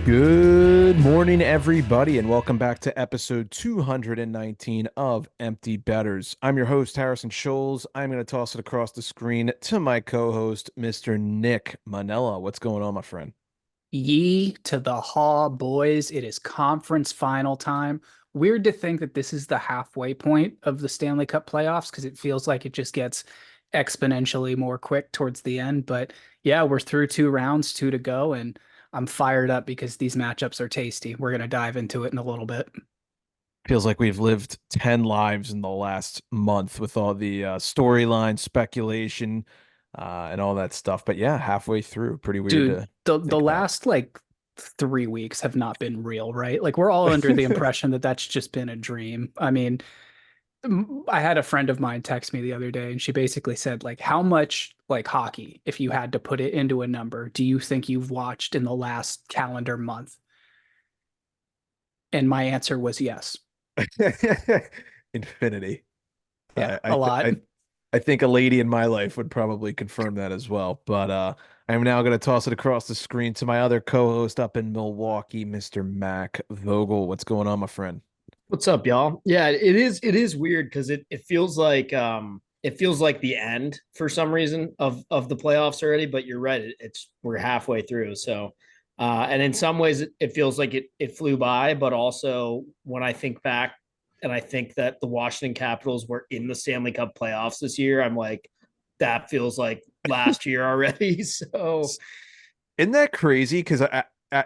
Good morning, everybody, and welcome back to episode 219 of Empty Betters. I'm your host, Harrison Scholes. I'm going to toss it across the screen to my co-host, Mr. Nick Manella. What's going on, my friend? Ye to the Haw boys. It is conference final time. Weird to think that this is the halfway point of the Stanley Cup playoffs because it feels like it just gets exponentially more quick towards the end. But yeah, we're through two rounds, two to go, and I'm fired up because these matchups are tasty. We're going to dive into it in a little bit. Feels like we've lived 10 lives in the last month with all the storyline speculation and all that stuff. But yeah, halfway through. Pretty weird Dude, to the think about. last like 3 weeks have not been real, right? Like we're all under the impression that that's just been a dream. I mean, I had a friend of mine text me the other day and she basically said like how much like hockey, if you had to put it into a number, do you think you've watched in the last calendar month? And my answer was yes. Infinity. Yeah, I, I, a th- lot. I I think a lady in my life would probably confirm that as well. But I'm now going to toss it across the screen to my other co-host up in Milwaukee, Mr. Mac Vogel. What's going on, my friend? What's up, y'all? Yeah, it is weird because it feels like the end for some reason of the playoffs already, but you're right. It's we're halfway through. So and in some ways it feels like it flew by, but also when I think back and I think that the Washington Capitals were in the Stanley Cup playoffs this year, I'm like, that feels like last year already. So Isn't that crazy? Because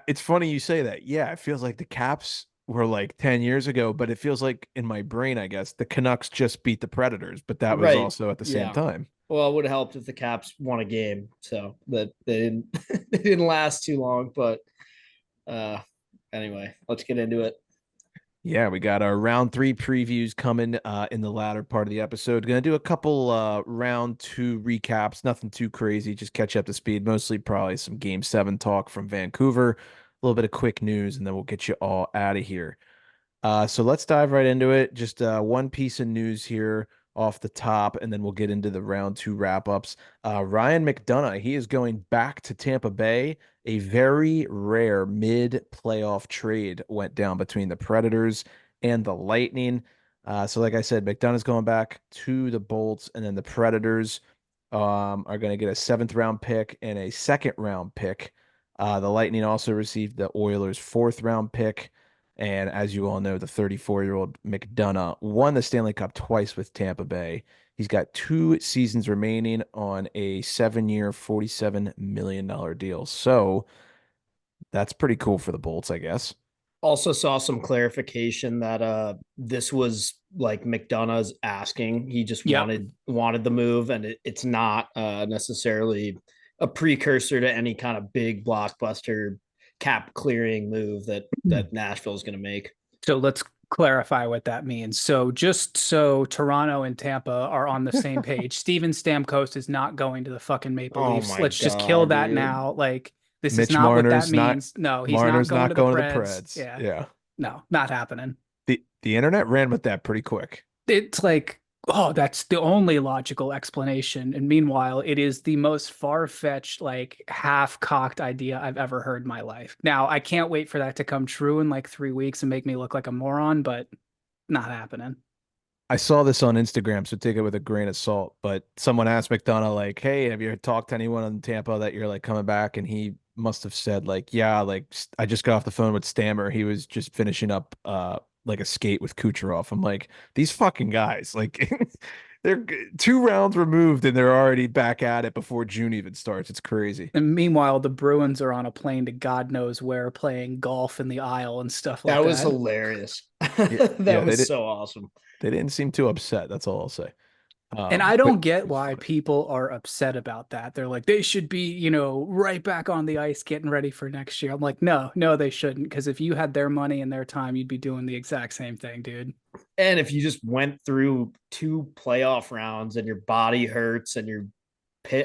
it's funny you say that. Yeah, it feels like the Caps were like 10 years ago, but it feels like in my brain, I guess, the Canucks just beat the Predators, but that was right. also at the same Yeah. time. Well, it would have helped if the Caps won a game, so that they didn't they didn't last too long. But uh anyway, let's get into it. Yeah, we got our round three previews coming in the latter part of the episode. Gonna do a couple round two recaps, nothing too crazy, just catch up to speed. Mostly probably some game seven talk from Vancouver, a little bit of quick news, and then we'll get you all out of here. So let's dive right into it. Just one piece of news here off the top, and then we'll get into the round two wrap ups. Ryan McDonough, he is going back to Tampa Bay. A very rare mid playoff trade went down between the Predators and the Lightning. So, like I said, McDonough's going back to the Bolts, and then the Predators are going to get a seventh round pick and a second round pick. The Lightning also received the Oilers' fourth round pick. And as you all know, the 34-year-old McDonough won the Stanley Cup twice with Tampa Bay. He's got 2 seasons remaining on a 7-year, $47 million deal. So that's pretty cool for the Bolts, I guess. Also saw some clarification that this was like McDonough's asking. He just Yep. wanted the move, and it's not necessarily a precursor to any kind of big blockbuster cap clearing move that Nashville is going to make. So let's clarify what that means. So just so Toronto and Tampa are on the same page, Steven Stamkos is not going to the fucking Maple Oh Leafs. my Let's just kill god, that dude! now. Like this is Mitch not what that Marner's not means. No, he's not Marner's going not to the going to the Preds. Preds. Yeah. Yeah. No, not happening. The internet ran with that pretty quick. It's like, oh, that's the only logical explanation. And meanwhile, it is the most far-fetched, like half-cocked idea I've ever heard in my life. Now, I can't wait for that to come true in like 3 weeks and make me look like a moron, but not happening. I saw this on Instagram, so take it with a grain of salt. But someone asked McDonough, like, "Hey, have you talked to anyone in Tampa that you're like coming back?" And he must have said, like, "Yeah, like I just got off the phone with Stammer. He was just finishing up like a skate with Kucherov." I'm like, these fucking guys, like, they're 2 rounds removed and they're already back at it before June even starts. It's crazy. And meanwhile, the Bruins are on a plane to God knows where playing golf in the aisle and stuff That like was that. hilarious. Yeah, That yeah, was so awesome. they didn't seem too upset. That's all I'll say. And I But don't get why people are upset about that. They're like, they should be, right back on the ice getting ready for next year. I'm like, no, no, they shouldn't. Because if you had their money and their time, you'd be doing the exact same thing, dude. And if you just went through two playoff rounds and your body hurts and you're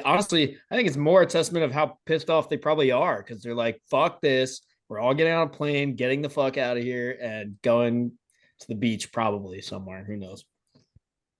honestly, I think it's more a testament of how pissed off they probably are because they're like, fuck this. We're all getting on a plane, getting the fuck out of here, and going to the beach, probably somewhere. Who knows?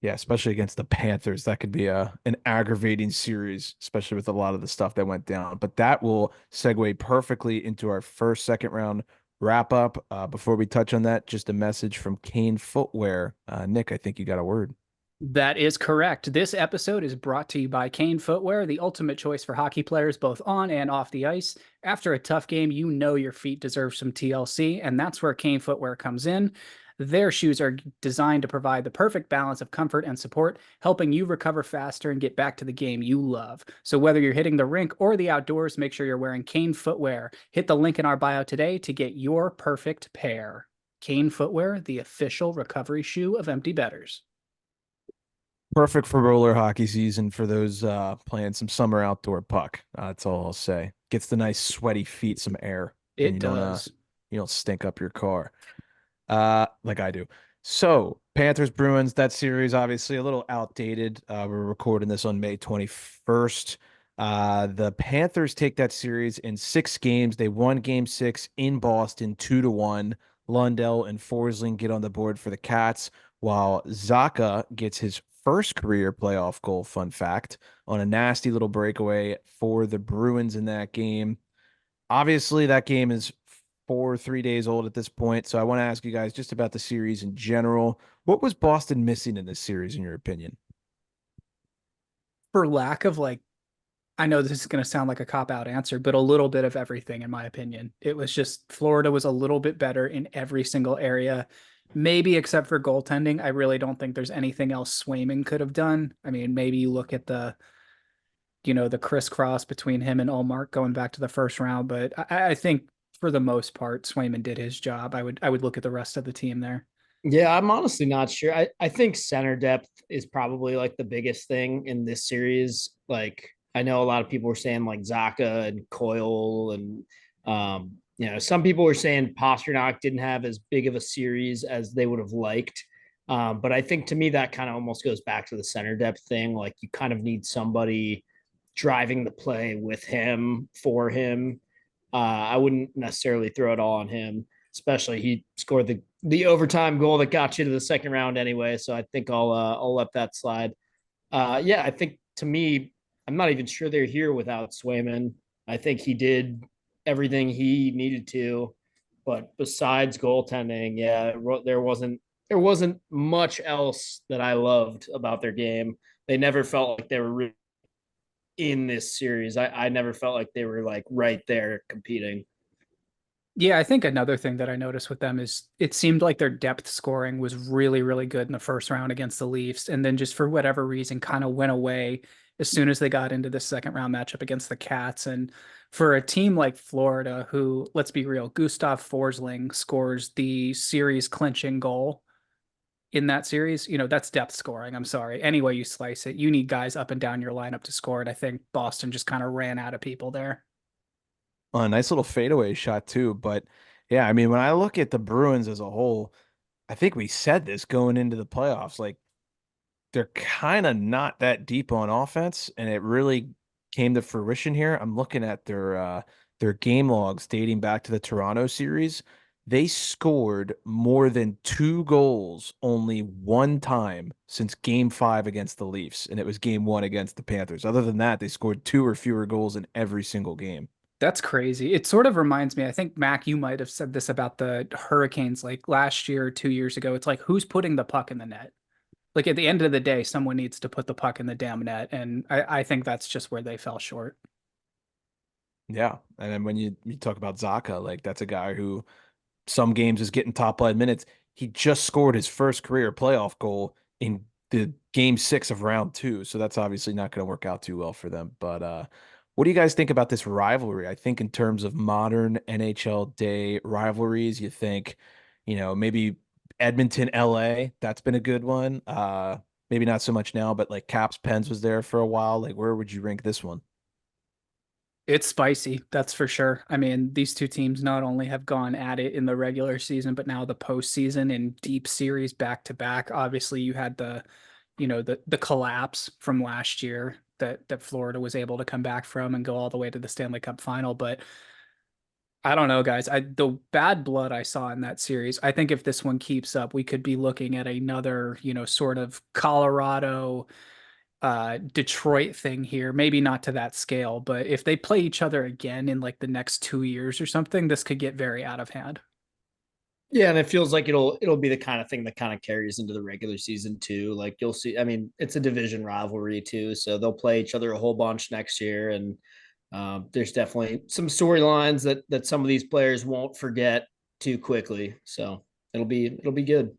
Yeah, especially against the Panthers. That could be an aggravating series, especially with a lot of the stuff that went down. But that will segue perfectly into our first second round wrap up. Before we touch on that, just a message from Kane Footwear. Nick, I think you got a word. That is correct. This episode is brought to you by Kane Footwear, the ultimate choice for hockey players both on and off the ice. After a tough game, you know your feet deserve some TLC, and that's where Kane Footwear comes in. Their shoes are designed to provide the perfect balance of comfort and support, helping you recover faster and get back to the game you love. So whether you're hitting the rink or the outdoors, make sure you're wearing Kane Footwear. Hit the link in our bio today to get your perfect pair. Kane Footwear, the official recovery shoe of Empty Betters. Perfect for roller hockey season for those playing some summer outdoor puck. That's all I'll say. Gets the nice sweaty feet some air, and It does. you don't stink up your car. Like I do. So, Panthers Bruins, that series obviously a little outdated. We're recording this on May 21st. The Panthers take that series in 6 games. They won game 6 in Boston 2-1. Lundell and Forsling get on the board for the Cats, while Zaka gets his first career playoff goal, fun fact, on a nasty little breakaway for the Bruins in that game. Obviously, that game is 3 days old at this point. So I want to ask you guys just about the series in general. What was Boston missing in this series, in your opinion? For lack of like, I know this is going to sound like a cop out answer, but a little bit of everything, in my opinion. It was just Florida was a little bit better in every single area, maybe except for goaltending. I really don't think there's anything else Swayman could have done. I mean, maybe you look at the crisscross between him and Allmark going back to the first round, but I think for the most part, Swayman did his job. I would look at the rest of the team there. Yeah, I'm honestly not sure. I think center depth is probably like the biggest thing in this series. Like I know a lot of people were saying like Zaka and Coyle and some people were saying Pasternak didn't have as big of a series as they would have liked. But I think to me that kind of almost goes back to the center depth thing. Like you kind of need somebody driving the play with him for him. I wouldn't necessarily throw it all on him, especially he scored the overtime goal that got you to the second round anyway. So I think I'll let that slide. Yeah, I think to me, I'm not even sure they're here without Swayman. I think he did everything he needed to, but besides goaltending, yeah, there wasn't much else that I loved about their game. They never felt like they were really in this series. I never felt like they were like right there competing. Yeah, I think another thing that I noticed with them is it seemed like their depth scoring was really, really good in the first round against the Leafs, and then just for whatever reason kind of went away as soon as they got into the second round matchup against the Cats. And for a team like Florida, who, let's be real, Gustav Forsling scores the series clinching goal in that series, that's depth scoring. I'm sorry. Any way you slice it, you need guys up and down your lineup to score it. I think Boston just kind of ran out of people there. A nice little fadeaway shot too. But yeah, I mean, when I look at the Bruins as a whole, I think we said this going into the playoffs. Like they're kind of not that deep on offense, and it really came to fruition here. I'm looking at their game logs dating back to the Toronto series. They scored more than 2 goals only one time since game 5 against the Leafs, and it was game 1 against the Panthers. Other than that, they scored 2 or fewer goals in every single game. That's crazy. It sort of reminds me, I think, Mac, you might have said this about the Hurricanes like last year or 2 years ago. It's like, who's putting the puck in the net? Like at the end of the day, someone needs to put the puck in the damn net. And I think that's just where they fell short. Yeah, and then when you talk about Zaka, like that's a guy who some games is getting top line minutes. He just scored his first career playoff goal in the game 6 of round 2. So that's obviously not going to work out too well for them. But what do you guys think about this rivalry? I think in terms of modern NHL day rivalries, you think, maybe Edmonton, LA, that's been a good one. Maybe not so much now, but like Caps Pens was there for a while. Like where would you rank this one? It's spicy, that's for sure. I mean, these two teams not only have gone at it in the regular season, but now the postseason in deep series back to back. Obviously, you had the collapse from last year that Florida was able to come back from and go all the way to the Stanley Cup final. But I don't know, guys. The bad blood I saw in that series, I think if this one keeps up, we could be looking at another, sort of Colorado Detroit thing here. Maybe not to that scale, but if they play each other again in like the next 2 years or something, this could get very out of hand. Yeah, and it feels like it'll be the kind of thing that kind of carries into the regular season too. Like you'll see, I mean, it's a division rivalry too, so they'll play each other a whole bunch next year, and there's definitely some storylines that some of these players won't forget too quickly. So it'll be good.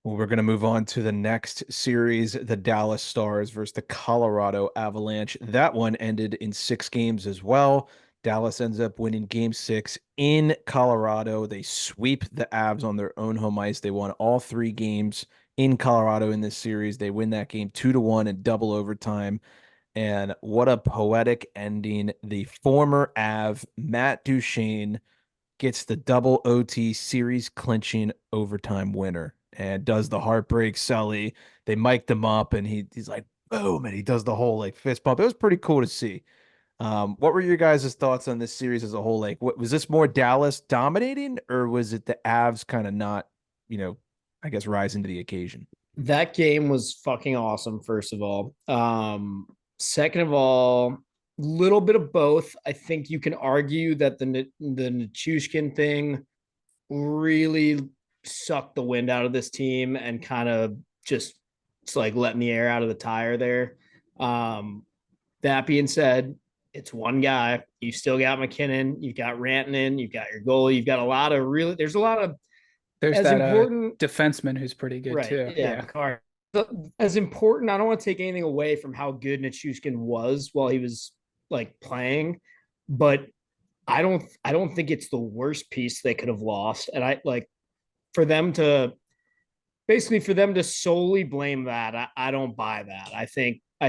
Well, we're going to move on to the next series, the Dallas Stars versus the Colorado Avalanche. That one ended in 6 games as well. Dallas ends up winning game 6 in Colorado. They sweep the Avs on their own home ice. They won all 3 games in Colorado in this series. They win that game 2-1 in double overtime. And what a poetic ending. The former Av, Matt Duchene, gets the double OT series clinching overtime winner and does the heartbreak Sully. They mic'd him up and he's like, boom, and he does the whole like fist bump. It was pretty cool to see. What were your guys' thoughts on this series as a whole? Like, what was this more Dallas dominating, or was it the Avs kind of not, you know, I guess rising to the occasion? That game was fucking awesome, first of all. Second of all, little bit of both. I think you can argue that the Nichushkin thing really sucked the wind out of this team and kind of just it's like letting the air out of the tire there. That being said, it's one guy. You still got McKinnon, you've got Rantanen, you've got your goalie, you've got a lot of really. There's a lot of There's as that important. defenseman who's pretty good Right. too. Yeah. Yeah. Picard. As important, I don't want to take anything away from how good Nichushkin was while he was like playing, but I don't think it's the worst piece they could have lost. And I like for them to basically for them to solely blame that, I don't buy that. I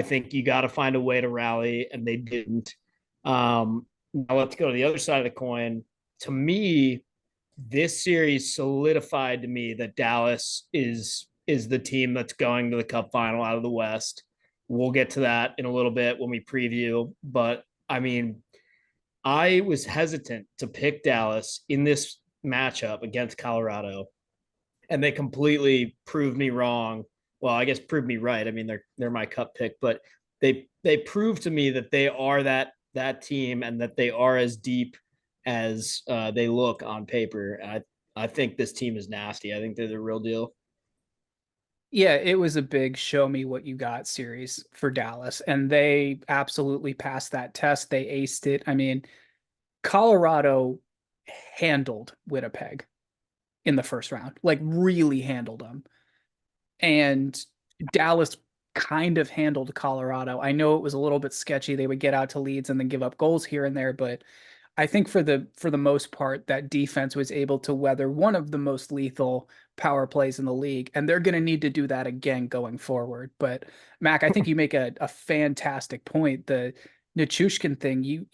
think you got to find a way to rally, and they didn't. Now let's go to the other side of the coin. To me, this series solidified to me that Dallas is the team that's going to the Cup final out of the West. We'll get to that in a little bit when we preview, but I mean, I was hesitant to pick Dallas in this matchup against Colorado, and they completely proved me wrong. Well, I guess proved me right. I mean, they're my cup pick, but they proved to me that they are that team and that they are as deep as they look on paper. I think this team is nasty. I think they're the real deal. Yeah, it was a big show me what you got series for Dallas, and they absolutely passed that test. They aced it. I mean, Colorado handled Winnipeg in the first round, like really handled them. And Dallas kind of handled Colorado. I know it was a little bit sketchy. They would get out to leads and then give up goals here and there, but I think for the most part, that defense was able to weather one of the most lethal power plays in the league, and they're going to need to do that again going forward. But Mac, I think you make a fantastic point. The Nichushkin thing,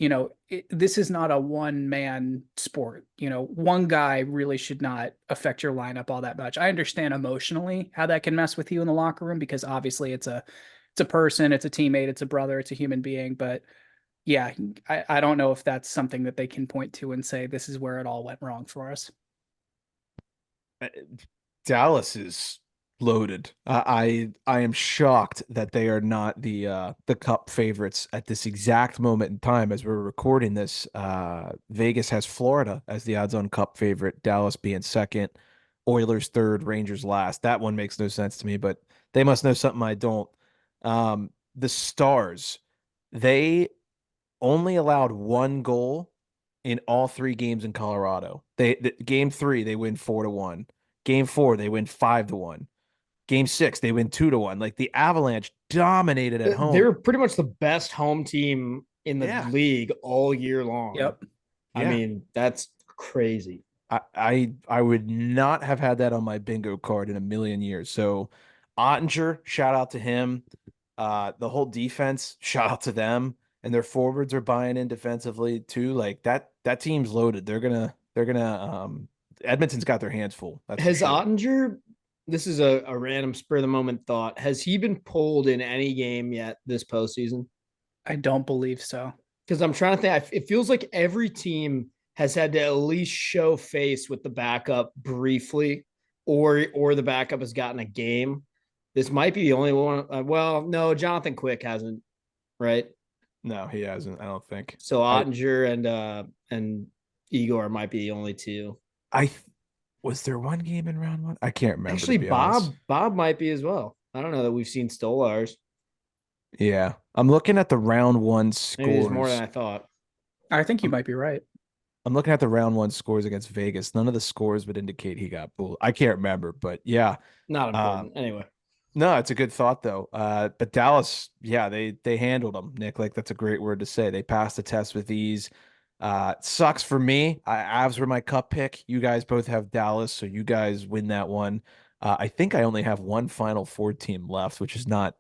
this is not a one man sport. One guy really should not affect your lineup all that much. I understand emotionally how that can mess with you in the locker room because obviously it's a person, it's a teammate, it's a brother, it's a human being, but yeah, I don't know if that's something that they can point to and say this is where it all went wrong for us. Uh, Dallas is loaded. I am shocked that they are not the Cup favorites at this exact moment in time as we're recording this. Vegas has Florida as the odds-on Cup favorite, Dallas being second, Oilers third, Rangers last. That one makes no sense to me, but they must know something I don't. The Stars, they only allowed 1 goal in all 3 games in Colorado. Game 3 they win 4-1. Game 4 they win 5-1. Game 6 they win 2-1. Like the Avalanche dominated at They home. were pretty much the best home team in the Yeah, league all year long. Yep. I yeah. mean, that's crazy. I would not have had that on my bingo card in a million years. So Ottinger, shout out to him. The whole defense, shout out to them. And their forwards are buying in defensively too. Like that team's loaded. They're gonna Edmonton's got their hands full. That's for Has sure. Ottinger, this is a random spur of the moment thought, has he been pulled in any game yet this postseason? I don't believe so. Because I'm trying to think. It feels like every team has had to at least show face with the backup briefly, or the backup has gotten a game. This might be the only one. Well, no, Jonathan Quick hasn't, right? No, he hasn't. I don't think. So I Ottinger and Igor might be the only two. I was there one game in round one? I can't remember to Actually, be honest. Bob might be as well. I don't know that we've seen Stolars. Yeah, I'm looking at the round one Maybe there's more than scores. I thought. I think you I'm might be right. I'm looking at the round one scores against Vegas. None of the scores would indicate he got booed. I can't remember, but yeah. Not Uh, important. Anyway, no, it's a good thought though. But Dallas, yeah, they handled them, Nick. Like that's a great word to say. They passed the test with ease. Sucks for me. Avs were my cup pick. You guys both have Dallas, so you guys win that one. I think I only have one Final Four team left, which is not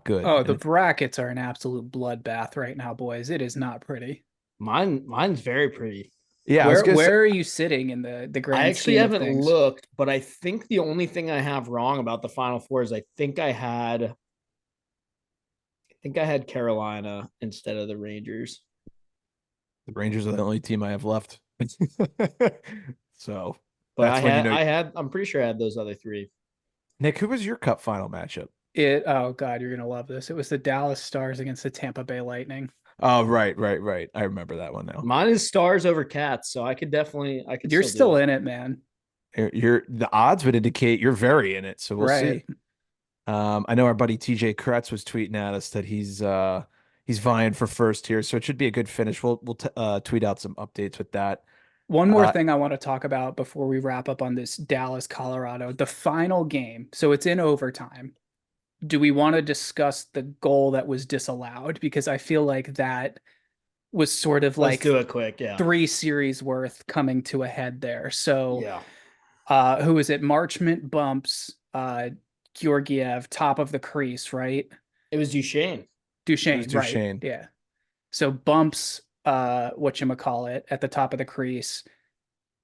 good. Oh, And the brackets are an absolute bloodbath right now, boys. It is not pretty. mine's very pretty. yeah, I was Where gonna say where are you sitting in the I grand actually scheme of haven't things? looked, but I think the only thing I have wrong about the Final Four is I think I had Carolina instead of the Rangers. the Rangers are the only team I have left. So But I that's when you had know. I had I'm pretty sure I had those other three. Nick, who was your cup final matchup? Oh God, you're gonna love this. It was the Dallas Stars against the Tampa Bay Lightning. Oh, right. I remember that one now. Mine is Stars over Cats, so I could You're still do still it. in it, man. You're the odds would indicate you're very in it, so we'll Right. see. I know our buddy TJ Kretz was tweeting at us that he's vying for first here, so it should be a good finish. We'll tweet out some updates with that. One more Uh, thing I want to talk about before we wrap up on this Dallas, Colorado, the final game. So it's in overtime. Do we want to discuss the goal that was disallowed? Because I feel like that was sort of Let's like do it quick. Yeah. three series worth coming to a head there. So Yeah. who is it? Marchment bumps Georgiev top of the crease, right? It was Duchesne. it was Duchesne, right? Duchesne. Yeah. So bumps whatchamacallit at the top of the crease.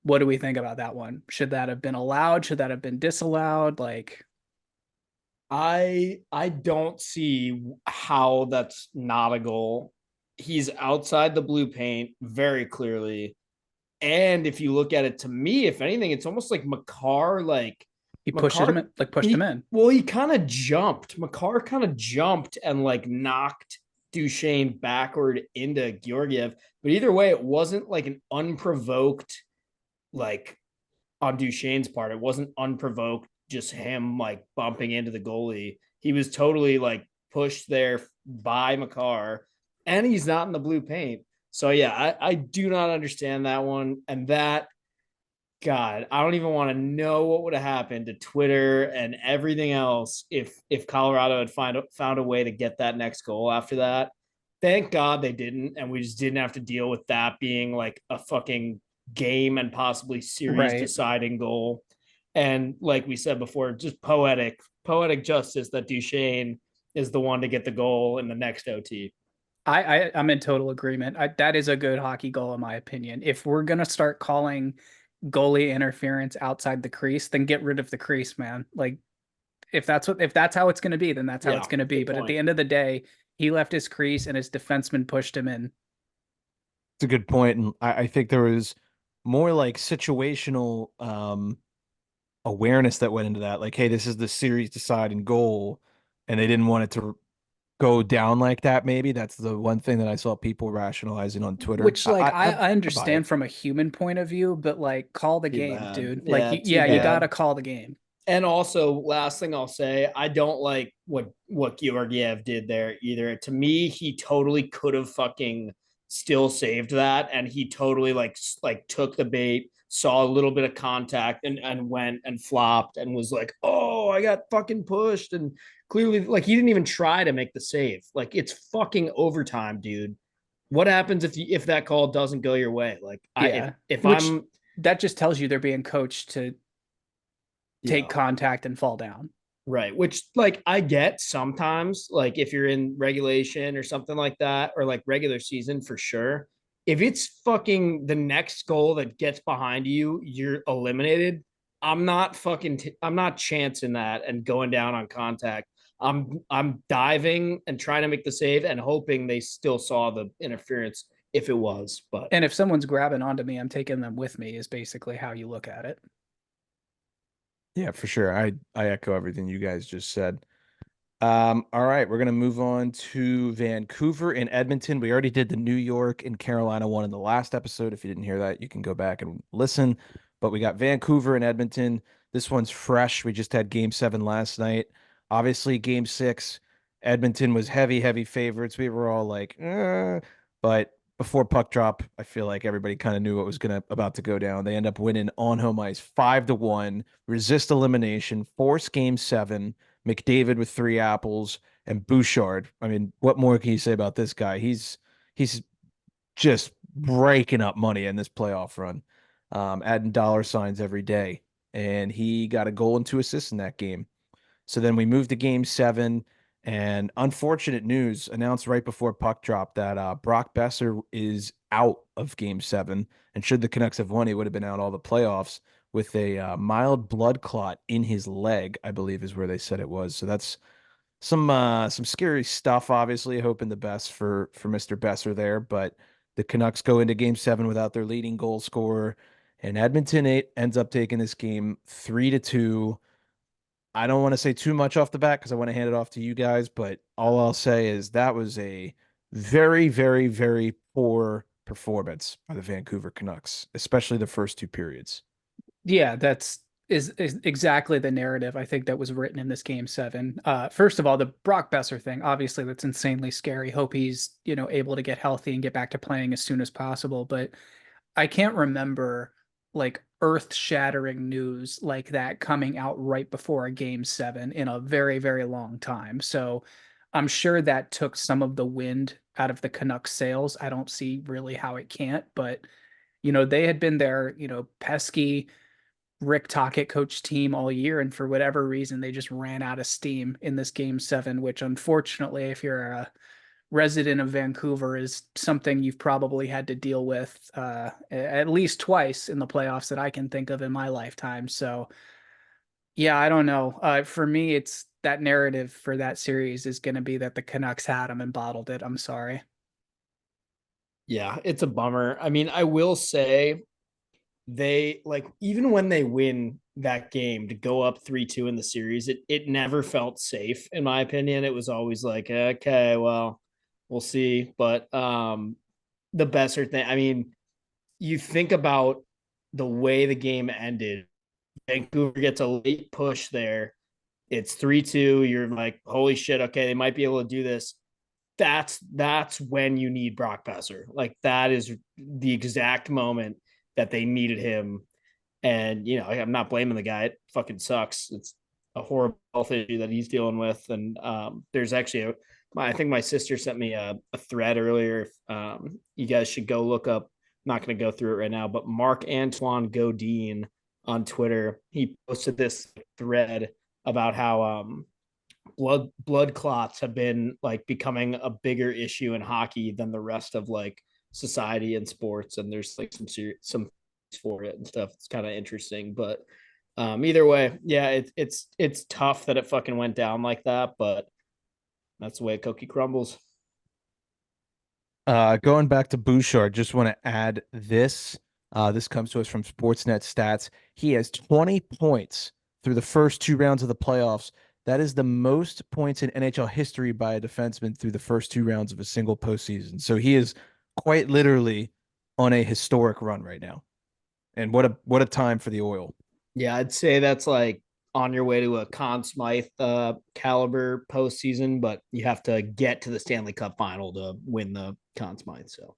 What do we think about that one? Should that have been allowed? Should that have been disallowed? Like, I don't see how that's not a goal. He's outside the blue paint very clearly. And if you look at it, to me, if anything, it's almost like he McCarr, pushed him in. he kind of jumped. McCarr kind of jumped and like knocked Duchesne backward into Georgiev. But either way, it wasn't like an unprovoked, like on Duchesne's part. It wasn't unprovoked, just him like bumping into the goalie. He was totally like pushed there by McCarr, and he's not in the blue paint. So yeah, I do not understand that one. And that, God, I don't even want to know what would have happened to Twitter and everything else if Colorado had found a way to get that next goal after that. Thank God they didn't, and we just didn't have to deal with that being like a fucking game and possibly series Right. deciding goal. And like we said before, just poetic justice that Duchesne is the one to get the goal in the next OT. I'm in total agreement. That is a good hockey goal in my opinion. If we're gonna start calling goalie interference outside the crease, then get rid of the crease, man. Like if that's how it's gonna be, then that's how it's Yeah, gonna be. good But at the point. end of the day, he left his crease and his defenseman pushed him in. It's a good point, and I think there was more like situational awareness that went into that. Like, hey, this is the series deciding goal, and they didn't want it to go down like that. Maybe that's the one thing that I saw people rationalizing on Twitter. Which like I I buy it. understand from a human point of view, but like call the Too game, bad. dude. Like Yeah, too yeah, you bad. gotta call the game. And also, last thing I'll say, I don't like what Georgiev did there either. To me, he totally could have fucking still saved that, and he totally like took the bait, saw a little bit of contact, and went and flopped, and was like, "Oh, I got fucking pushed," and clearly, like he didn't even try to make the save. Like it's fucking overtime, dude. What happens if that call doesn't go your way? Like I Yeah. if Which I'm that just tells you they're being coached to take yeah. contact and fall down. Right. Which, like, I get sometimes, like, if you're in regulation or something like that, or like regular season for sure. If it's fucking the next goal that gets behind you, you're eliminated. I'm not chancing that and going down on contact. I'm diving and trying to make the save and hoping they still saw the interference if it was. But And if someone's grabbing onto me, I'm taking them with me, is basically how you look at it. Yeah, for sure. I echo everything you guys just said. All right, we're gonna move on to Vancouver and Edmonton. We already did the New York and Carolina one in the last episode. If you didn't hear that, you can go back and listen. But we got Vancouver and Edmonton. This one's fresh. We just had game seven last night. Obviously, game six, Edmonton was heavy, heavy favorites. We were all like, but before puck drop, I feel like everybody kind of knew what was gonna about to go down. They end up winning on home ice 5-1, resist elimination, force game seven. McDavid with three apples, and Bouchard. I mean, what more can you say about this guy? He's just breaking up money in this playoff run, adding dollar signs every day, and he got a goal and two assists in that game. So then we moved to game seven, and unfortunate news announced right before puck drop that Brock Besser is out of game seven. And should the Canucks have won, he would have been out all the playoffs with a mild blood clot in his leg, I believe is where they said it was. So that's some scary stuff, obviously, hoping the best for Mr. Besser there. But the Canucks go into game seven without their leading goal scorer, and Edmonton eight ends up taking this game 3-2. I don't want to say too much off the bat because I want to hand it off to you guys, but all I'll say is that was a very, very, very poor performance by the Vancouver Canucks, especially the first two periods. Yeah, is exactly the narrative I think that was written in this game seven. First of all, the Brock Besser thing, obviously that's insanely scary. Hope he's, able to get healthy and get back to playing as soon as possible. But I can't remember like earth-shattering news like that coming out right before a game seven in a very, very long time. So I'm sure that took some of the wind out of the Canucks sails. I don't see really how it can't, but they had been their, pesky Rick Tocchet coach team all year, and for whatever reason, they just ran out of steam in this game seven, which unfortunately, if you're a resident of Vancouver, is something you've probably had to deal with at least twice in the playoffs that I can think of in my lifetime. So, yeah, I don't know. For me, it's that narrative for that series is going to be that the Canucks had them and bottled it. I'm sorry. yeah, it's a bummer. I mean, I will say they like even when they win that game to go up 3-2 in the series, it never felt safe in my opinion. It was always like, okay, well, we'll see. But the Besser thing, I mean, you think about the way the game ended. Vancouver gets a late push there. It's 3-2. You're like, holy shit, okay, they might be able to do this. That's when you need Brock Besser. Like that is the exact moment that they needed him. And I'm not blaming the guy. It fucking sucks. It's a horrible health issue that he's dealing with. And there's actually I think my sister sent me a thread earlier. You guys should go look up. I'm not going to go through it right now, but Mark Antoine Godin on Twitter, he posted this thread about how blood clots have been like becoming a bigger issue in hockey than the rest of like society and sports, and there's like some for it and stuff. It's kind of interesting, but either way, yeah, it's tough that it fucking went down like that, but that's the way a cookie crumbles. Going back to Bouchard, just want to add this. This comes to us from Sportsnet Stats. He has 20 points through the first two rounds of the playoffs. That is the most points in NHL history by a defenseman through the first two rounds of a single postseason. So he is quite literally on a historic run right now. And what a time for the Oil. Yeah, I'd say that's like on your way to a Conn Smythe caliber postseason, but you have to get to the Stanley Cup final to win the Conn Smythe. So,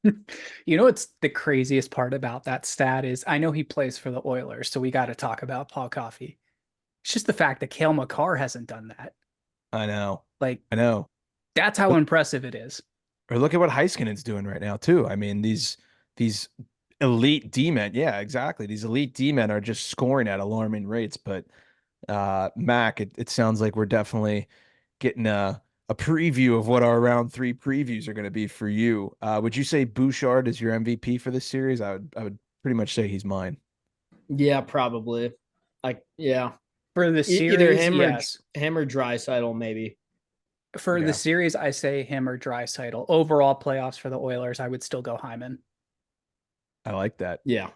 What's the craziest part about that stat is I know he plays for the Oilers, so we got to talk about Paul Coffey. It's just the fact that Cale Makar hasn't done that. I know. Like, I know. that's how impressive it is. Or look at what Heiskanen's doing right now too. I mean, these elite D-men, yeah, exactly. These elite D-men are just scoring at alarming rates. But Mac, it sounds like we're definitely getting a preview of what our round three previews are going to be for you. Would you say Bouchard is your MVP for this series? I would pretty much say he's mine. yeah, probably. Like, yeah, For the either series, yes. him or Drysaitel maybe. For the Yeah, series, I say him or Draisaitl. Overall playoffs for the Oilers, I would still go Hyman. I like that. Yeah.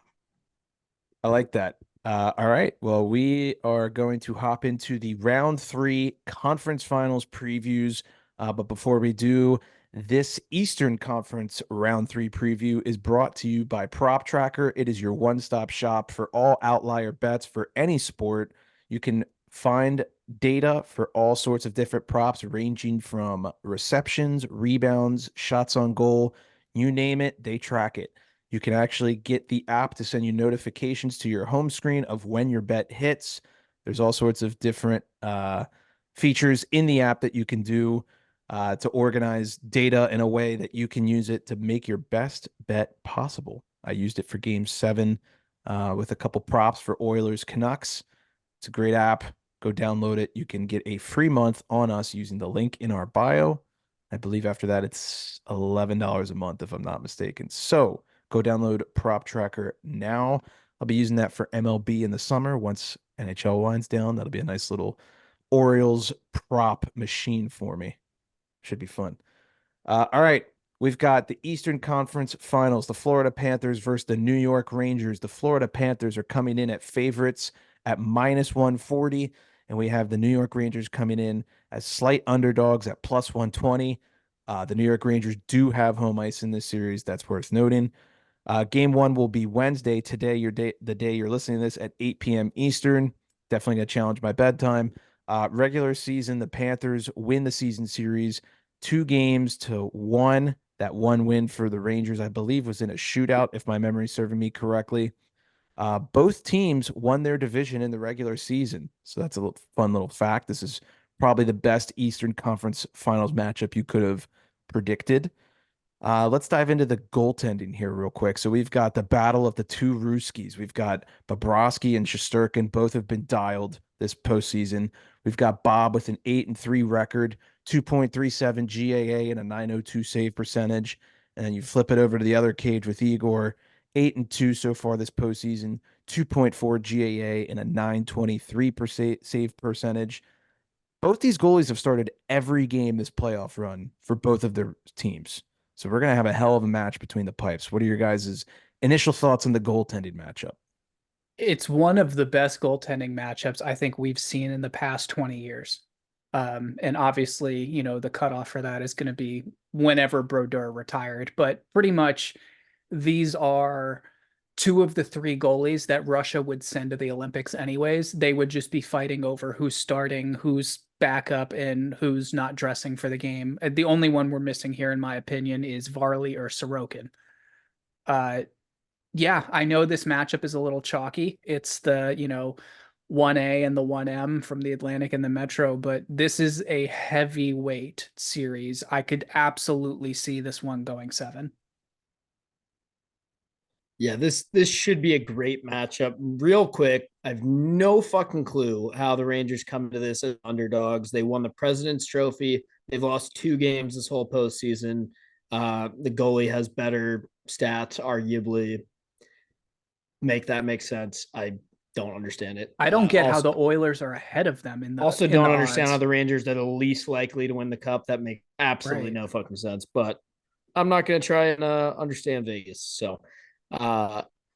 I like that. All right. Well, we are going to hop into the round three conference finals previews. But before we do, this Eastern Conference round three preview is brought to you by Prop Tracker. It is your one-stop shop for all outlier bets for any sport. You can find data for all sorts of different props, ranging from receptions, rebounds, shots on goal, you name it, they track it. You can actually get the app to send you notifications to your home screen of when your bet hits. There's all sorts of different features in the app that you can do to organize data in a way that you can use it to make your best bet possible. I used it for game seven with a couple props for Oilers Canucks. It's a great app. Go download it. You can get a free month on us using the link in our bio. I believe after that, it's $11 a month, if I'm not mistaken. So go download Prop Tracker now. I'll be using that for MLB in the summer once NHL winds down. That'll be a nice little Orioles prop machine for me. Should be fun. All right. We've got the Eastern Conference Finals, the Florida Panthers versus the New York Rangers. The Florida Panthers are coming in at favorites at minus 140, and we have the New York Rangers coming in as slight underdogs at plus 120. The New York Rangers do have home ice in this series. That's worth noting. Game one will be Wednesday. Today, the day you're listening to this at 8 p.m. Eastern. Definitely going to challenge my bedtime. Regular season, the Panthers win the season series 2-1. That one win for the Rangers, I believe, was in a shootout, if my memory is serving me correctly. Both teams won their division in the regular season. So that's a fun little fact. This is probably the best Eastern Conference Finals matchup you could have predicted. Let's dive into the goaltending here real quick. So we've got the battle of the two Ruskies. We've got Bobrovsky and Shesterkin. Both have been dialed this postseason. We've got Bob with an 8-3 record, 2.37 GAA and a 902 save percentage. And then you flip it over to the other cage with Igor, 8-2 so far this postseason, 2.4 GAA and a 923 save percentage. Both these goalies have started every game this playoff run for both of their teams. So we're going to have a hell of a match between the pipes. What are your guys' initial thoughts on the goaltending matchup? It's one of the best goaltending matchups I think we've seen in the past 20 years. And obviously, the cutoff for that is going to be whenever Brodeur retired. But pretty much these are two of the three goalies that Russia would send to the Olympics anyways. They would just be fighting over who's starting, who's backup, and who's not dressing for the game. The only one we're missing here, in my opinion, is Varley or Sorokin. Yeah, I know this matchup is a little chalky. It's the, 1A and the 1M from the Atlantic and the Metro, but this is a heavyweight series. I could absolutely see this one going 7. Yeah, this should be a great matchup. Real quick, I have no fucking clue how the Rangers come to this as underdogs. They won the President's Trophy. They've lost 2 games this whole postseason. The goalie has better stats, arguably. Make that make sense. I don't understand it. I don't get how the Oilers are ahead of them in the Also in the don't understand how odds. the Rangers are the least likely to win the cup. That makes absolutely Right. no fucking sense. But I'm not going to try and understand Vegas. So,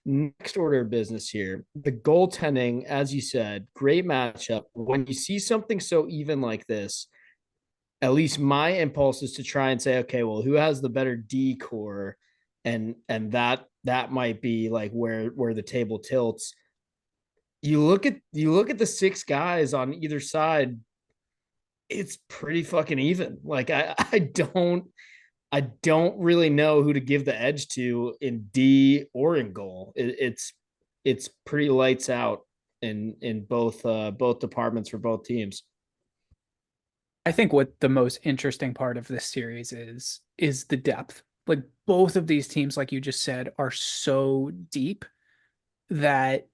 next order of business here. The goaltending, as you said, great matchup. When you see something so even like this, at least my impulse is to try and say, okay, well, who has the better D core, and that might be like where the table tilts. You look at the 6 guys on either side. It's pretty fucking even. Like I don't really know who to give the edge to in D or in goal. It's pretty lights out in both departments for both teams. I think what the most interesting part of this series is the depth. Like both of these teams, like you just said, are so deep that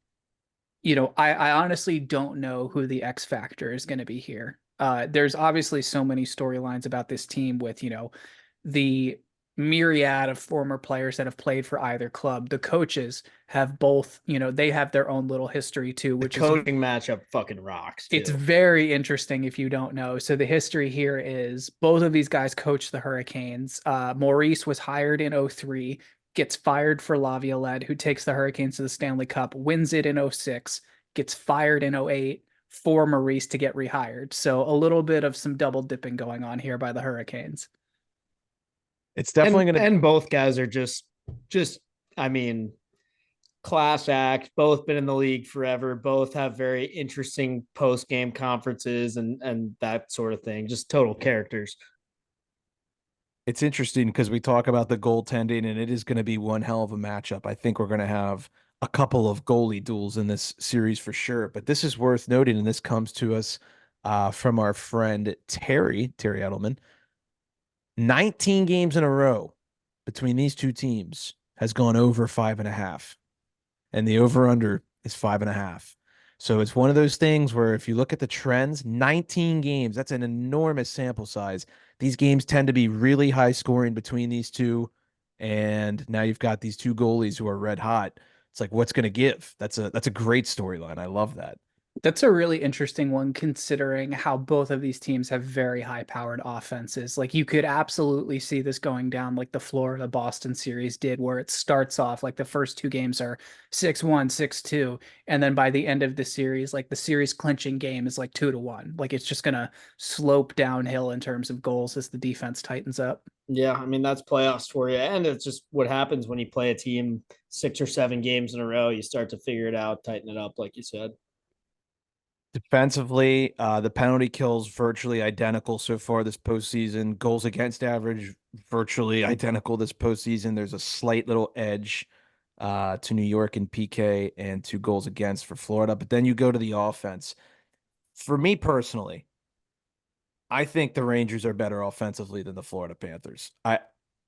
I honestly don't know who the X factor is going to be here. There's obviously so many storylines about this team with, the myriad of former players that have played for either club. The coaches have both, they have their own little history too, The which is coaching matchup fucking rocks it's too. very interesting if you don't know. So the history here is both of these guys coached the Hurricanes. Maurice was hired in '03, gets fired for Laviolette, who takes the Hurricanes to the Stanley Cup, wins it in '06, gets fired in '08 for Maurice to get rehired. So a little bit of some double dipping going on here by the Hurricanes. It's definitely going to. And both guys are just I mean, class act, both been in the league forever, both have very interesting post game conferences and that sort of thing. Just total characters. It's interesting because we talk about the goaltending, and it is going to be one hell of a matchup. I think we're going to have a couple of goalie duels in this series for sure. But this is worth noting, and this comes to us from our friend Terry Edelman. 19 games in a row between these two teams has gone over 5.5, and the over under is 5.5. So it's one of those things where if you look at the trends, 19 games, that's an enormous sample size. These games tend to be really high scoring between these two. And now you've got these two goalies who are red hot. It's like, what's going to give? That's a great storyline. I love that. That's a really interesting one considering how both of these teams have very high powered offenses. Like you could absolutely see this going down like the Florida Boston series did, where it starts off like the first two games are 6-1, 6-2. And then by the end of the series, like the series clinching game is like 2-1. Like it's just going to slope downhill in terms of goals as the defense tightens up. Yeah, I mean that's playoffs for you, and it's just what happens when you play a team 6 or 7 games in a row. You start to figure it out, tighten it up, like you said. Defensively, the penalty kills virtually identical so far this postseason. Goals against average virtually identical this postseason. There's a slight little edge to New York in PK and to goals against for Florida. But then you go to the offense. For me personally, I think the Rangers are better offensively than the Florida Panthers.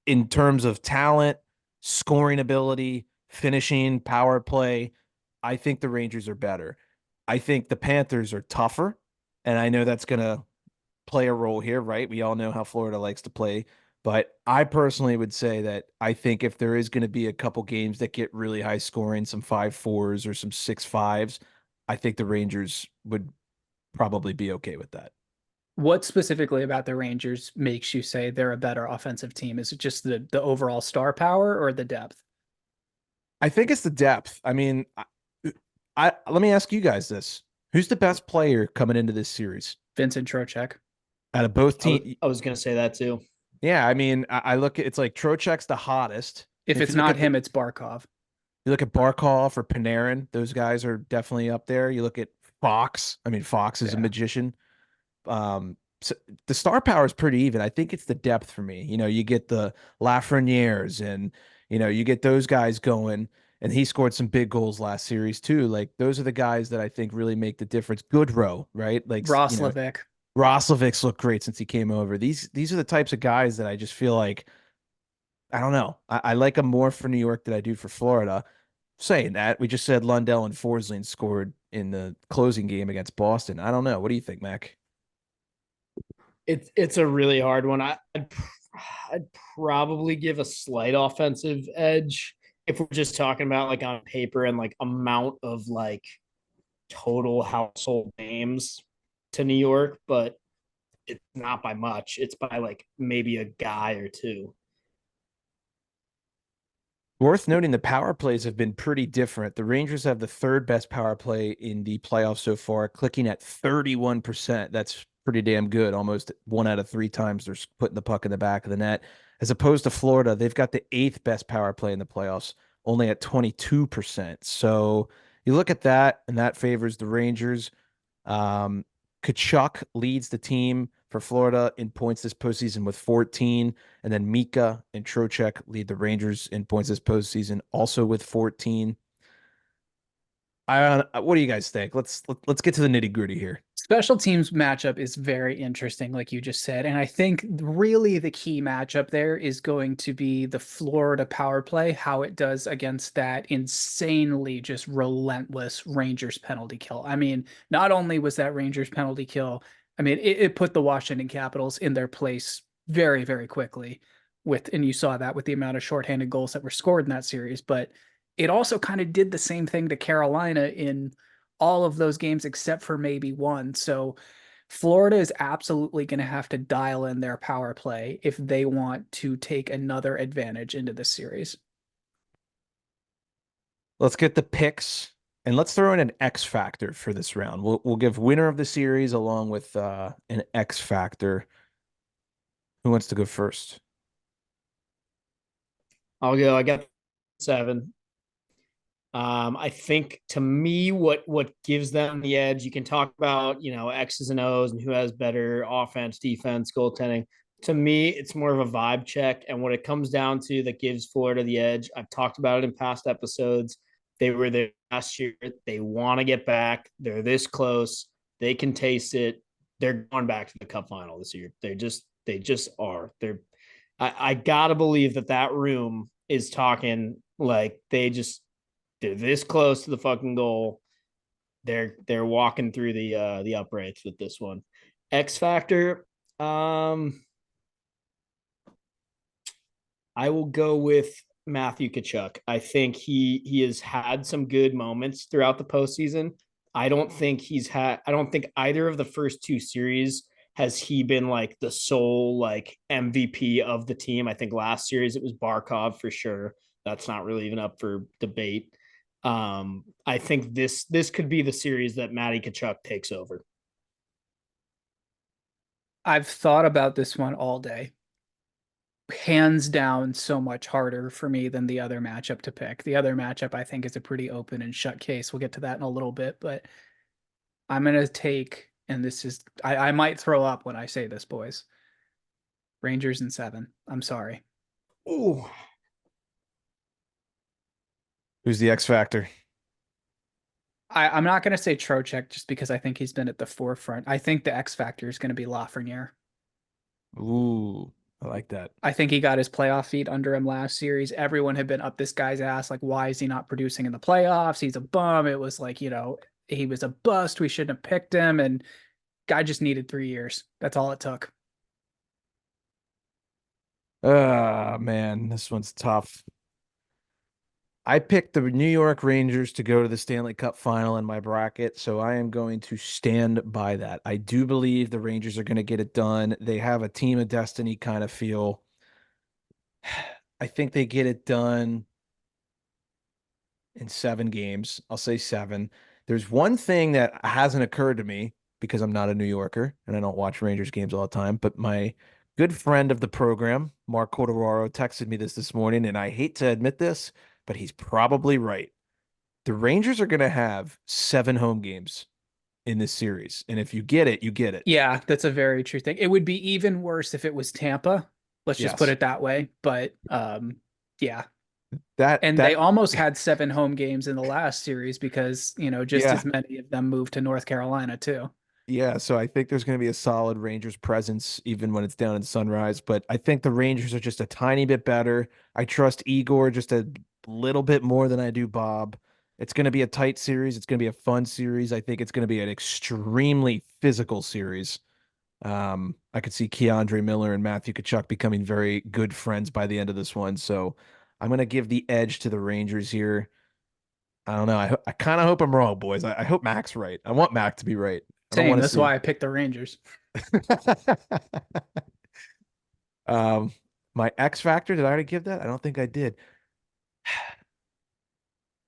In terms of talent, scoring ability, finishing, power play, I think the Rangers are better. I think the Panthers are tougher, and I know that's going to play a role here, right? We all know how Florida likes to play, but I personally would say that I think if there is going to be a couple games that get really high scoring, some 5-4s or some 6-5s, I think the Rangers would probably be okay with that. What specifically about the Rangers makes you say they're a better offensive team? Is it just the overall star power or the depth? I think it's the depth. I mean, I let me ask you guys this. Who's the best player coming into this series Vincent Trocheck. out of both I was, teams? I was gonna say that too. Yeah, I mean, I look at it's like Trocheck's the hottest. If If it's you look not at him, it's Barkov. you look at Barkov or Panarin, those guys are definitely up there. You look at Fox. I mean, Fox is a Yeah. magician. So the star power is pretty even. I think it's the depth for me. You get the Lafrenières and you get those guys going. And he scored some big goals last series too. Like those are the guys that I think really make the difference. Goodrow, right? Like Roslovic. Roslovic's looked great since he came over. These are the types of guys that I just feel like I don't know. I like them more for New York than I do for Florida. Saying that, we just said Lundell and Forsling scored in the closing game against Boston. I don't know. What do you think, Mac? It's a really hard one. I'd probably give a slight offensive edge if we're just talking about like on paper and like amount of like total household names to New York, but it's not by much. It's by like maybe a guy or two. Worth noting, the power plays have been pretty different. The Rangers have the third best power play in the playoffs so far, clicking at 31%. That's pretty damn good. Almost 1 out of 3 times they're putting the puck in the back of the net. As opposed to Florida, they've got the eighth best power play in the playoffs, only at 22%. So you look at that, and that favors the Rangers. Um, Kachuk leads the team for Florida in points this postseason with 14. And then Mika and Trocheck lead the Rangers in points this postseason, also with 14. What do you guys think? Let's get to the nitty gritty here. Special teams matchup is very interesting, like you just said. And I think really the key matchup there is going to be the Florida power play, how it does against that insanely just relentless Rangers penalty kill. I mean, not only was that Rangers penalty kill, I mean, it put the Washington Capitals in their place very, very quickly. and you saw that with the amount of shorthanded goals that were scored in that series, but it also kind of did the same thing to Carolina in all of those games except for maybe one. So Florida is absolutely going to have to dial in their power play if they want to take another advantage into this series. Let's get the picks and let's throw in an X factor for this round. We'll give winner of the series along with an X factor. Who wants to go first? I'll go. I got 7. I think to me, what gives them the edge, you can talk about, X's and O's and who has better offense, defense, goaltending. To me, it's more of a vibe check. And what it comes down to that gives Florida the edge, I've talked about it in past episodes. They were there last year. They want to get back. They're this close. They can taste it. They're going back to the cup final this year. They just are. I gotta believe that room is talking like they're this close to the fucking goal. They're walking through the uprights with this one. X Factor. I will go with Matthew Kachuk. I think he has had some good moments throughout the postseason. I don't think either of the first 2 series has he been like the sole like MVP of the team. I think last series it was Barkov for sure. That's not really even up for debate. I think this could be the series that Matty Kachuk takes over. I've thought about this one all day. Hands down, so much harder for me than the other matchup to pick. The other matchup, I think, is a pretty open and shut case. We'll get to that in a little bit, but I'm going to take, and this is, I might throw up when I say this, boys. Rangers in 7. I'm sorry. Ooh. Who's the X factor? I'm not going to say Trocheck just because I think he's been at the forefront. I think the X factor is going to be Lafreniere. Ooh, I like that. I think he got his playoff feet under him last series. Everyone had been up this guy's ass. Like, why is he not producing in the playoffs? He's a bum. It was like, he was a bust. We shouldn't have picked him. And guy just needed 3 years. That's all it took. Ah, man, this one's tough. I picked the New York Rangers to go to the Stanley Cup final in my bracket, so I am going to stand by that. I do believe the Rangers are going to get it done. They have a team of destiny kind of feel. I think they get it done in 7 games. I'll say 7. There's one thing that hasn't occurred to me because I'm not a New Yorker and I don't watch Rangers games all the time, but my good friend of the program, Mark Cordoraro, texted me this morning, and I hate to admit this, but he's probably right. The Rangers are going to have 7 home games in this series. And if you get it, you get it. Yeah, that's a very true thing. It would be even worse if it was Tampa. Let's just put Yes. it that way. But yeah. That And they that almost had 7 home games in the last series because, just yeah. as many of them moved to North Carolina too. Yeah, so I think there's going to be a solid Rangers presence even when it's down in Sunrise, but I think the Rangers are just a tiny bit better. I trust Igor just a little bit more than I do Bob. It's going to be a tight series. It's going to be a fun series. I think it's going to be an extremely physical series. I could see Keandre Miller and Matthew Tkachuk becoming very good friends by the end of this one. So I'm going to give the edge to the Rangers here. I don't know. I kind of hope I'm wrong, boys. I hope Mac's right. I want Mac to be right. I don't Same. want to That's see. why I picked the Rangers. um, my X factor, did I already give that? I don't think I did.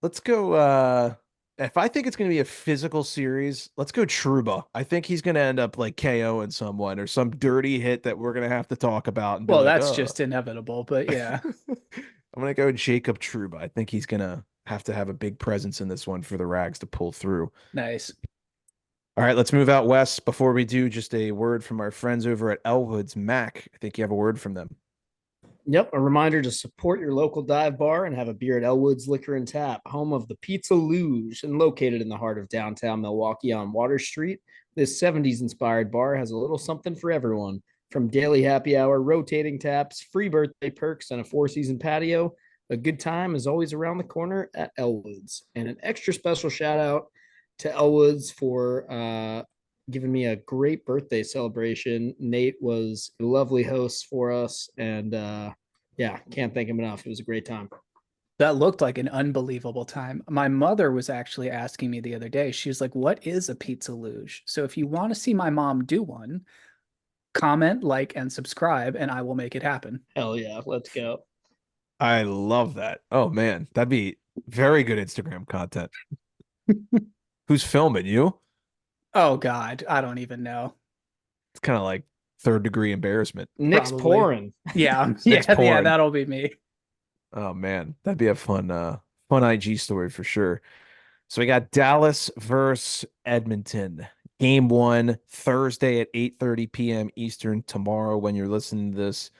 Let's go. If I think it's going to be a physical series, let's go Truba. I think he's going to end up like KOing someone or some dirty hit that we're going to have to talk about and be Well, like, that's oh. just inevitable, but yeah. I'm going to go Jacob Truba. I think he's going to have a big presence in this one for the Rags to pull through. Nice. All right, let's move out west. Before we do, just a word from our friends over at Elwood's. Mac, I think you have a word from them. Yep. A reminder to support your local dive bar and have a beer at Elwood's Liquor and Tap, home of the Pizza Luge and located in the heart of downtown Milwaukee on Water Street. This 70s inspired bar has a little something for everyone, from daily happy hour, rotating taps, free birthday perks, and a 4-season patio. A good time is always around the corner at Elwood's. And an extra special shout out to Elwood's for giving me a great birthday celebration. Nate was a lovely host for us, and Yeah, can't thank him enough. It was a great time. That looked like an unbelievable time. My mother was actually asking me the other day. She was like, "What is a pizza luge?" So if you want to see my mom do one, comment, like, and subscribe, and I will make it happen. Hell yeah, let's go. I love that. Oh man, that'd be very good Instagram content. Who's filming you? Oh God, I don't even know. It's kind of like third degree embarrassment. Nick's Probably. pouring. Yeah, Nick's yeah, pouring. that'll be me. Oh man, that'd be a fun IG story for sure. So we got Dallas versus Edmonton. Game one, Thursday at 8:30 p.m. Eastern tomorrow when you're listening to this.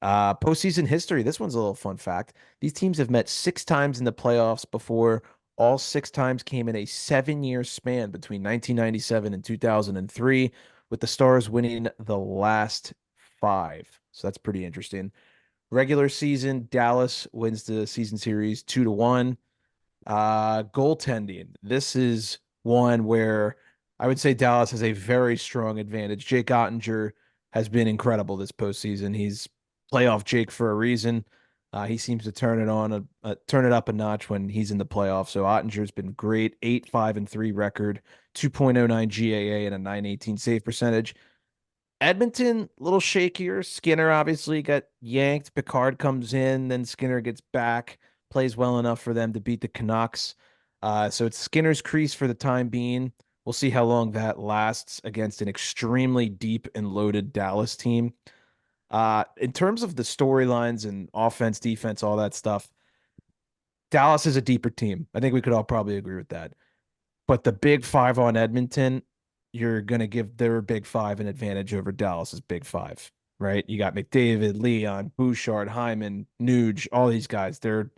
Postseason history. This one's a little fun fact. These teams have met 6 times in the playoffs before. All 6 times came in a 7-year span between 1997 and 2003, with the Stars winning the last five. So that's pretty interesting. Regular season, Dallas wins the season series 2-1. Goaltending. This is one where I would say Dallas has a very strong advantage. Jake Ottinger has been incredible this postseason. He's playoff Jake for a reason. He seems to turn it up a notch when he's in the playoffs. So Ottinger's been great. 8-5-3 record, 2.09 GAA, and a 918 save percentage. Edmonton, a little shakier. Skinner obviously got yanked. Picard comes in, then Skinner gets back, plays well enough for them to beat the Canucks. So it's Skinner's crease for the time being. We'll see how long that lasts against an extremely deep and loaded Dallas team. In terms of the storylines and offense, defense, all that stuff, Dallas is a deeper team. I think we could all probably agree with that. But the big five on Edmonton, you're going to give their big five an advantage over Dallas's big five, right? You got McDavid, Leon, Bouchard, Hyman, Nuge, all these guys. They're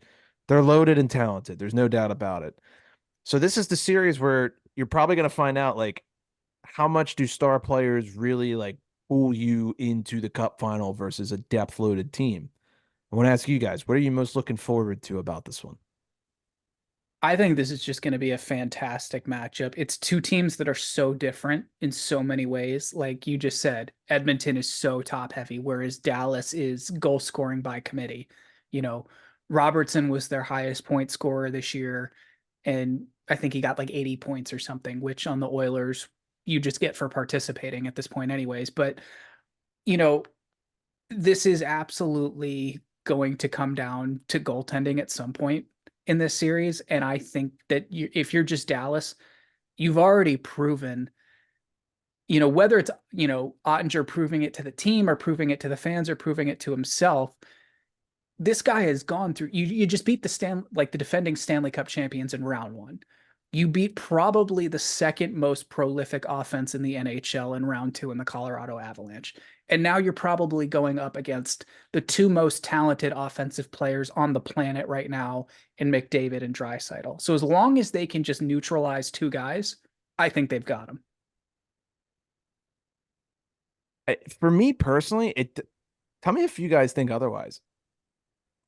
loaded and talented. There's no doubt about it. So this is the series where you're probably going to find out like how much do star players really like pull you into the cup final versus a depth loaded team. I want to ask you guys, what are you most looking forward to about this one? I think this is just going to be a fantastic matchup. It's two teams that are so different in so many ways. Like you just said, Edmonton is so top heavy, whereas Dallas is goal scoring by committee. You know, Robertson was their highest point scorer this year, and I think he got like 80 points or something, which on the Oilers you just get for participating at this point, anyways. But, you know, this is absolutely going to come down to goaltending at some point in this series. And I think that if you're just Dallas, you've already proven, whether it's, Ottinger proving it to the team or proving it to the fans or proving it to himself, this guy has gone through. You just beat the defending Stanley Cup champions in round one. You beat probably the second most prolific offense in the NHL in round two in the Colorado Avalanche. And now you're probably going up against the two most talented offensive players on the planet right now in McDavid and Draisaitl. So as long as they can just neutralize two guys, I think they've got them. For me personally, tell me if you guys think otherwise.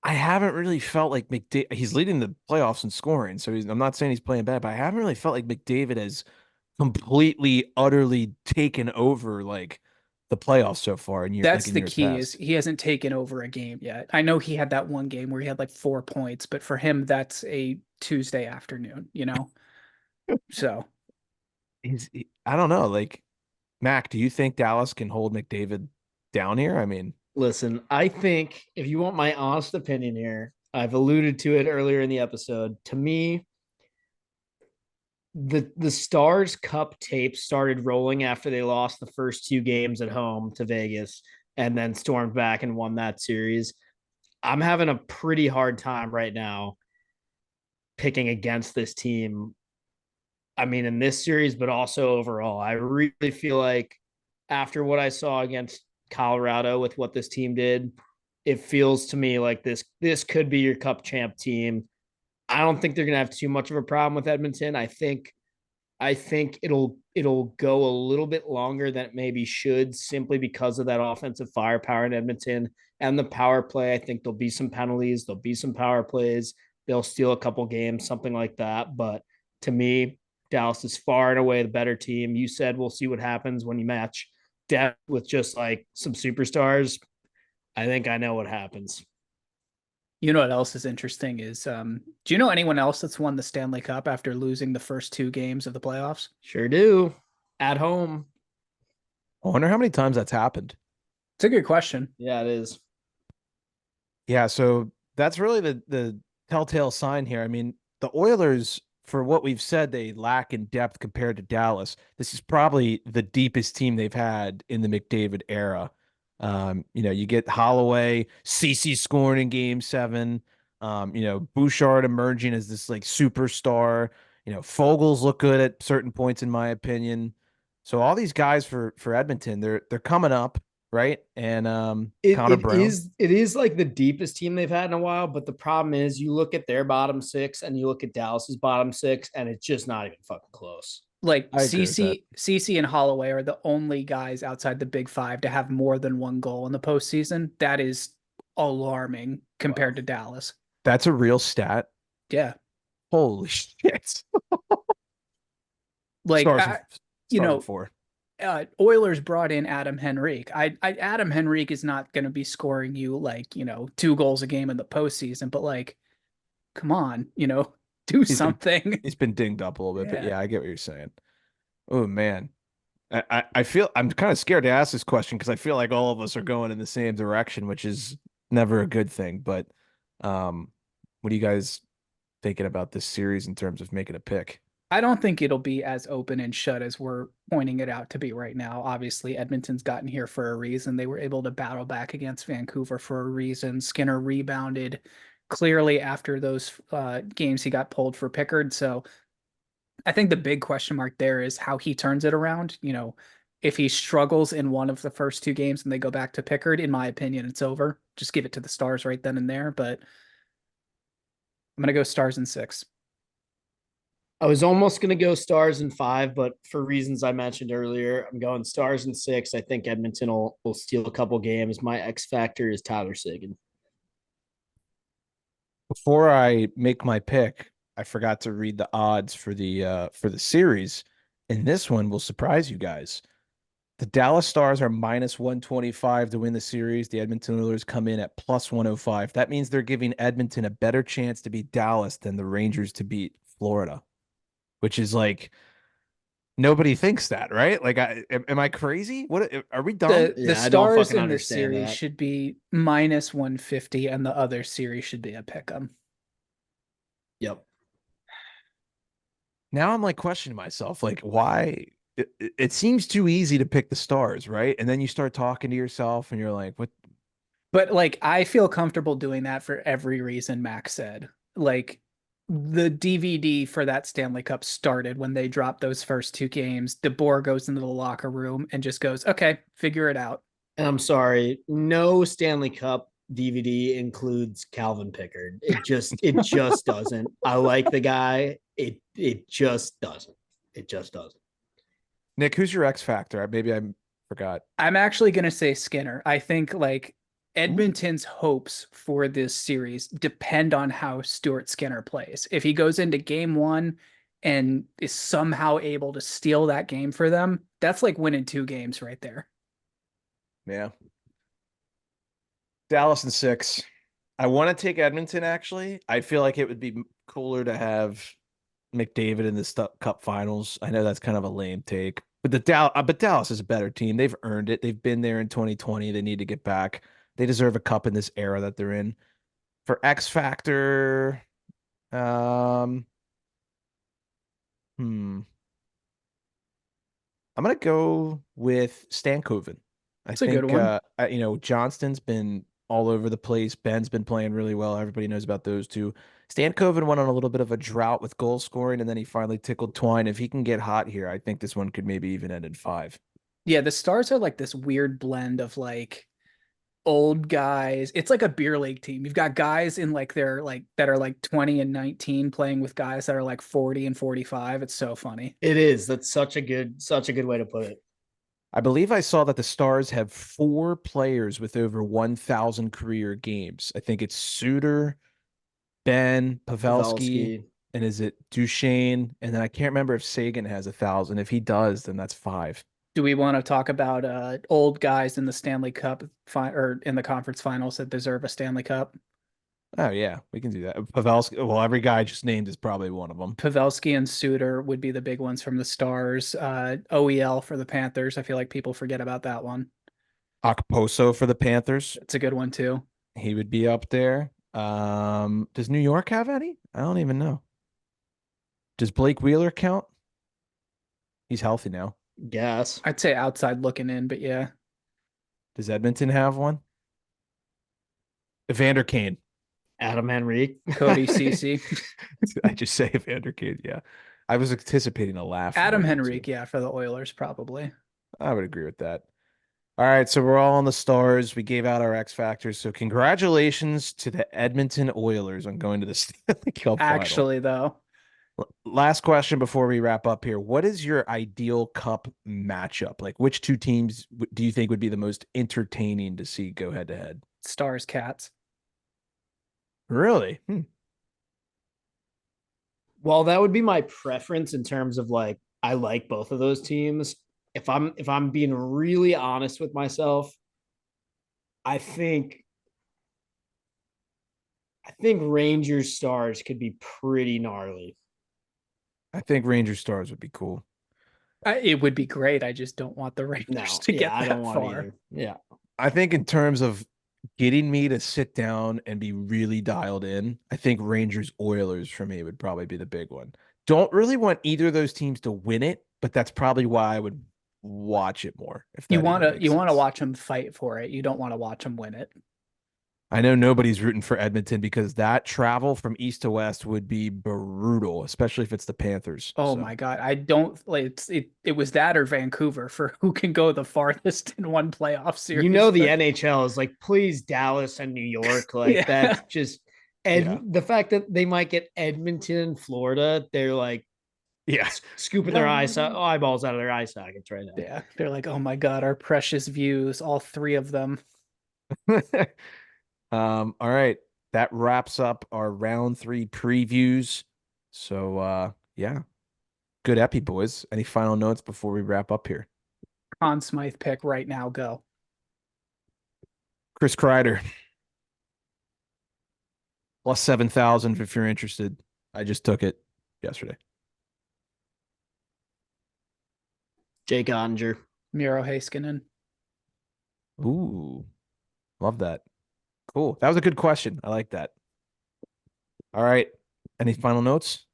I haven't really felt like McDavid. He's leading the playoffs in scoring, so I'm not saying he's playing bad, but I haven't really felt like McDavid has completely, utterly taken over like the playoffs so far That's in the years key is past. he hasn't taken over a game yet. I know he had that one game where he had like 4 points, but for him, that's a Tuesday afternoon. So I don't know, like Mac, do you think Dallas can hold McDavid down here? I mean, Listen, I think if you want my honest opinion here, I've alluded to it earlier in the episode. To me, the Stars Cup tape started rolling after they lost the first two games at home to Vegas and then stormed back and won that series. I'm having a pretty hard time right now picking against this team. I mean, in this series, but also overall, I really feel like after what I saw against Colorado with what this team did, it feels to me like this could be your Cup champ team. I don't think they're gonna have too much of a problem with Edmonton. I think it'll go a little bit longer than it maybe should, simply because of that offensive firepower in Edmonton and the power play. I think there'll be some penalties, there'll be some power plays, they'll steal a couple games, something like that. But to me, Dallas is far and away the better team. You said we'll see what happens when you match depth with just like some superstars. I think I know what happens. You know what else is interesting is do you know anyone else that's won the Stanley Cup after losing the first two games of the playoffs? Sure do. At home. I wonder how many times that's happened. It's a good question. Yeah, it is. Yeah, so that's really the telltale sign here. I mean, the Oilers, for what we've said, they lack in depth compared to Dallas. This is probably the deepest team they've had in the McDavid era. You get Holloway, CC scoring in game 7, Bouchard emerging as this like superstar. Fogel's look good at certain points, in my opinion. So all these guys for Edmonton, they're coming up, right? And It Connor it Brown. is it is like the deepest team they've had in a while, but the problem is you look at their bottom six and you look at Dallas's bottom six, and it's just not even fucking close. Like I agree with that. CC and Holloway are the only guys outside the big five to have more than one goal in the postseason. That is alarming Wow. compared to Dallas. That's a real stat. Yeah. Holy shit. Like Stars and you stars and know, four. Oilers brought in Adam Henrique. Adam Henrique is not going to be scoring you like, 2 goals a game in the postseason, but like, come on, do He's been something. he's been dinged up a little bit, but Yeah. yeah, I get what you're saying. Oh man. I feel I'm kind of scared to ask this question because I feel like all of us are going in the same direction, which is never a good thing. But what are you guys thinking about this series in terms of making a pick? I don't think it'll be as open and shut as we're pointing it out to be right now. Obviously, Edmonton's gotten here for a reason. They were able to battle back against Vancouver for a reason. Skinner rebounded clearly after those games he got pulled for Pickard. So I think the big question mark there is how he turns it around. If he struggles in one of the first two games and they go back to Pickard, in my opinion, it's over. Just give it to the Stars right then and there. But I'm going to go Stars in 6. I was almost going to go Stars in 5, but for reasons I mentioned earlier, I'm going Stars in 6. I think Edmonton will steal a couple games. My X factor is Tyler Seguin. Before I make my pick, I forgot to read the odds for the series, and this one will surprise you guys. The Dallas Stars are minus 125 to win the series. The Edmonton Oilers come in at plus 105. That means they're giving Edmonton a better chance to beat Dallas than the Rangers to beat Florida, which is like nobody thinks that, right? Like, am I crazy? What are we dumb? The Yeah, I don't Stars fucking in this understand series that. should be minus 150, and the other series should be a pick 'em. Yep. Now I'm like questioning myself, like, why? It seems too easy to pick the Stars, right? And then you start talking to yourself, and you're like, what? But like, I feel comfortable doing that for every reason Max said. Like, the DVD for that Stanley Cup started when they dropped those first two games. DeBoer goes into the locker room and just goes, "Okay, figure it out." And I'm sorry, no Stanley Cup DVD includes Calvin Pickard. It just doesn't. I like the guy. It just doesn't. It just doesn't. Nick, who's your X factor? Maybe I forgot. I'm actually going to say Skinner. I think like Ooh. Edmonton's hopes for this series depend on how Stuart Skinner plays. If he goes into game 1 and is somehow able to steal that game for them, that's like winning 2 games right there. Yeah. Dallas in 6. I want to take Edmonton, actually. I feel like it would be cooler to have McDavid in the Cup Finals. I know that's kind of a lame take, but but Dallas is a better team. They've earned it. They've been there in 2020. They need to get back. They deserve a cup in this era that they're in. For X Factor, um, hmm, I'm gonna go with Stankoven. I It's a good think one. Johnston's been all over the place. Ben's been playing really well. Everybody knows about those two. Stankoven went on a little bit of a drought with goal scoring, and then he finally tickled Twine. If he can get hot here, I think this one could maybe even end in 5. Yeah, the Stars are like this weird blend of like old guys. It's like a beer league team. You've got guys in like they're like that are like 20 and 19 playing with guys that are like 40 and 45. It's so funny. It is. That's such a good way to put it. I believe I saw that the Stars have 4 players with over 1,000 career games. I think it's Suter, Ben, Pavelski, Pavelski. and is it Duchesne? And then I can't remember if Sagan has 1,000. If he does, then that's 5. Do we want to talk about old guys in the Stanley Cup or in the conference finals that deserve a Stanley Cup? Oh yeah, we can do that. Pavelski. Well, every guy just named is probably one of them. Pavelski and Suter would be the big ones from the Stars. OEL for the Panthers. I feel like people forget about that one. Okposo for the Panthers. It's a good one too. He would be up there. Does New York have any? I don't even know. Does Blake Wheeler count? He's healthy now. Guess. I'd say outside looking in, but yeah. Does Edmonton have one? Evander Kane. Adam Henrique. Cody Cece. I just say Evander Kane. Yeah. I was anticipating a laugh. Adam Henrique, yeah, for the Oilers, probably. I would agree with that. All right, so we're all on the Stars. We gave out our X factors. So congratulations to the Edmonton Oilers on going to the Stanley Cup final. Actually, though, Last question before we wrap up here. What is your ideal cup matchup? Like, which two teams do you think would be the most entertaining to see go head to head? Stars, Cats. Really? Well, that would be my preference in terms of like I like both of those teams. If I'm being really honest with myself, I think Rangers Stars could be pretty gnarly. I think Ranger Stars would be cool. It would be great. I just don't want the No, Rangers to get I that don't want far. either. Yeah. I think in terms of getting me to sit down and be really dialed in, I think Rangers Oilers for me would probably be the big one. Don't really want either of those teams to win it, but that's probably why I would watch it more. If You that want even to makes sense. watch them fight for it. You don't want to watch them win it. I know nobody's rooting for Edmonton because that travel from east to west would be brutal, especially if it's the Panthers. Oh So, my God. I don't like it was that or Vancouver for who can go the farthest in one playoff series. You know the but- NHL is like, please Dallas and New York, like Yeah. that's just and Yeah. the fact that they might get Edmonton and Florida, they're like yeah. scooping their eyeballs out of their eye sockets right now. Yeah. They're like, oh my God, our precious views, all three of them. All right. That wraps up our round 3 previews. So yeah. Good epi, boys. Any final notes before we wrap up here? Conn Smythe pick right now. Go. Chris Kreider. Plus 7,000 if you're interested. I just took it yesterday. Jake Ottinger. Miro Heiskanen. Ooh. Love that. Cool. That was a good question. I like that. All right. Any final notes?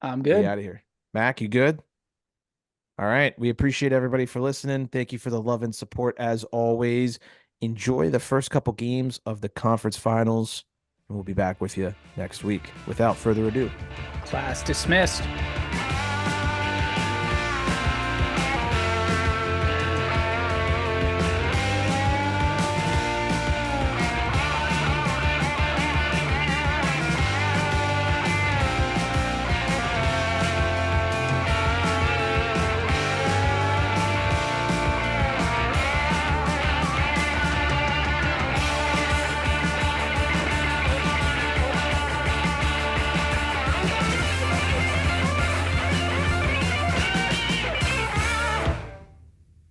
I'm Be good. out of here. Mac, you good? All right. We appreciate everybody for listening. Thank you for the love and support as always. Enjoy the first couple games of the conference finals, and we'll be back with you next week. Without further ado. Class dismissed.